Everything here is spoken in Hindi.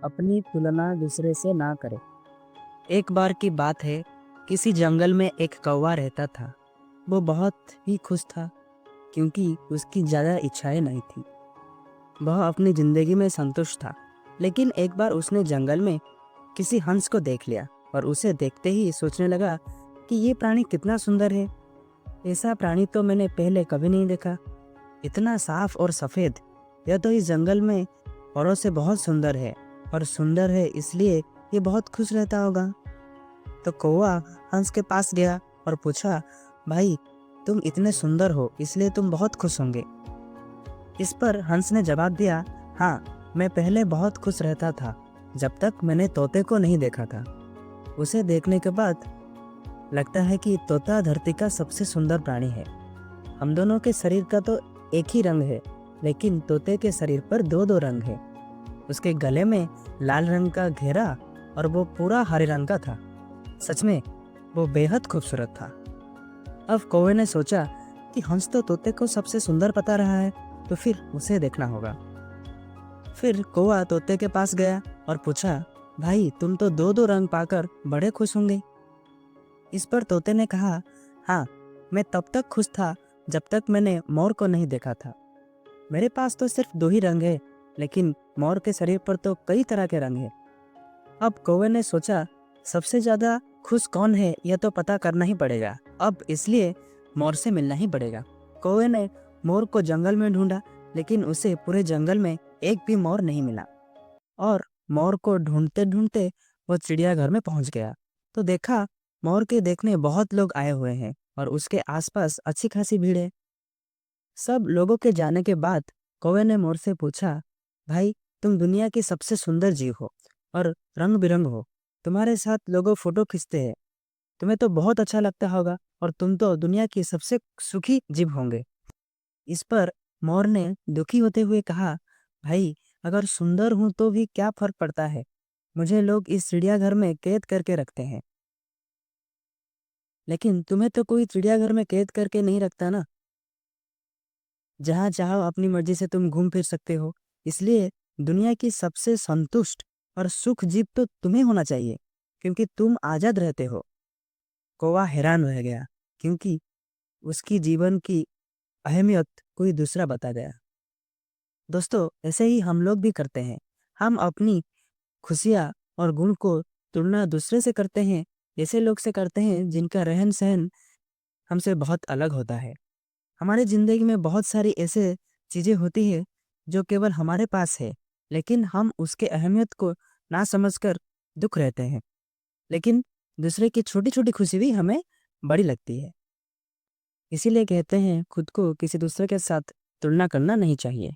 अपनी तुलना दूसरे से ना करें। एक बार की बात है, किसी जंगल में एक कौवा रहता था। वो बहुत ही खुश था क्योंकि उसकी ज़्यादा इच्छाएं नहीं थी। वह अपनी ज़िंदगी में संतुष्ट था। लेकिन एक बार उसने जंगल में किसी हंस को देख लिया और उसे देखते ही सोचने लगा कि ये प्राणी कितना सुंदर है। ऐसा प्राणी तो मैंने पहले कभी नहीं देखा। इतना साफ और सफ़ेद, यह तो इस जंगल में औरों से बहुत सुंदर है, और सुंदर है इसलिए ये बहुत खुश रहता होगा। तो कौवा हंस के पास गया और पूछा, भाई तुम इतने सुंदर हो इसलिए तुम बहुत खुश होंगे। इस पर हंस ने जवाब दिया, हाँ, मैं पहले बहुत खुश रहता था जब तक मैंने तोते को नहीं देखा था। उसे देखने के बाद लगता है कि तोता धरती का सबसे सुंदर प्राणी है। हम दोनों के शरीर का तो एक ही रंग है, लेकिन तोते के शरीर पर दो दो रंग है। उसके गले में लाल रंग का घेरा और वो पूरा हरे रंग का था। सच में वो बेहद खूबसूरत था। अब कौवे ने सोचा कि हंस तो तोते को सबसे सुंदर बता रहा है, तो फिर उसे देखना होगा। फिर कौवा तोते के पास गया और पूछा, भाई तुम तो दो दो रंग पाकर बड़े खुश होंगे। इस पर तोते ने कहा, हाँ, मैं तब तक खुश था जब तक मैंने मोर को नहीं देखा था। मेरे पास तो सिर्फ दो ही रंग है, लेकिन मोर के शरीर पर तो कई तरह के रंग हैं। अब कौवे ने सोचा, सबसे ज़्यादा खुश कौन है यह तो पता करना ही पड़ेगा। अब इसलिए मोर से मिलना ही पड़ेगा। कौवे ने मोर को जंगल में ढूंढा, लेकिन उसे पूरे जंगल में एक भी मोर नहीं मिला। और मोर को ढूंढते ढूंढते वो चिड़ियाघर में पहुंच गया। तो देखा, मोर के देखने बहुत लोग आए हुए हैं और उसके आसपास अच्छी खासी भीड़ है। सब लोगों के जाने के बाद कौवे ने मोर से पूछा, भाई तुम दुनिया की सबसे सुंदर जीव हो और रंग बिरंग हो। तुम्हारे साथ लोगों फोटो खींचते हैं। तुम्हें तो बहुत अच्छा लगता होगा और तुम तो दुनिया की सबसे सुखी जीव होंगे। इस पर मोर ने दुखी होते हुए कहा, भाई अगर सुंदर हूं तो भी क्या फर्क पड़ता है। मुझे लोग इस चिड़ियाघर में कैद करके रखते हैं, लेकिन तुम्हें तो कोई चिड़ियाघर में कैद करके नहीं रखता ना। जहाँ चाहो अपनी मर्जी से तुम घूम फिर सकते हो। इसलिए दुनिया की सबसे संतुष्ट और सुख जीव तो तुम्हें होना चाहिए, क्योंकि तुम आज़ाद रहते हो। कौवा हैरान रह गया क्योंकि उसकी जीवन की अहमियत कोई दूसरा बता गया। दोस्तों, ऐसे ही हम लोग भी करते हैं। हम अपनी खुशियाँ और गुण को तुलना दूसरे से करते हैं, ऐसे लोग से करते हैं जिनका रहन सहन हमसे बहुत अलग होता है। हमारी ज़िंदगी में बहुत सारी ऐसे चीज़ें होती हैं जो केवल हमारे पास है, लेकिन हम उसके अहमियत को ना समझकर दुख रहते हैं। लेकिन दूसरे की छोटी छोटी खुशी भी हमें बड़ी लगती है। इसीलिए कहते हैं, खुद को किसी दूसरे के साथ तुलना करना नहीं चाहिए।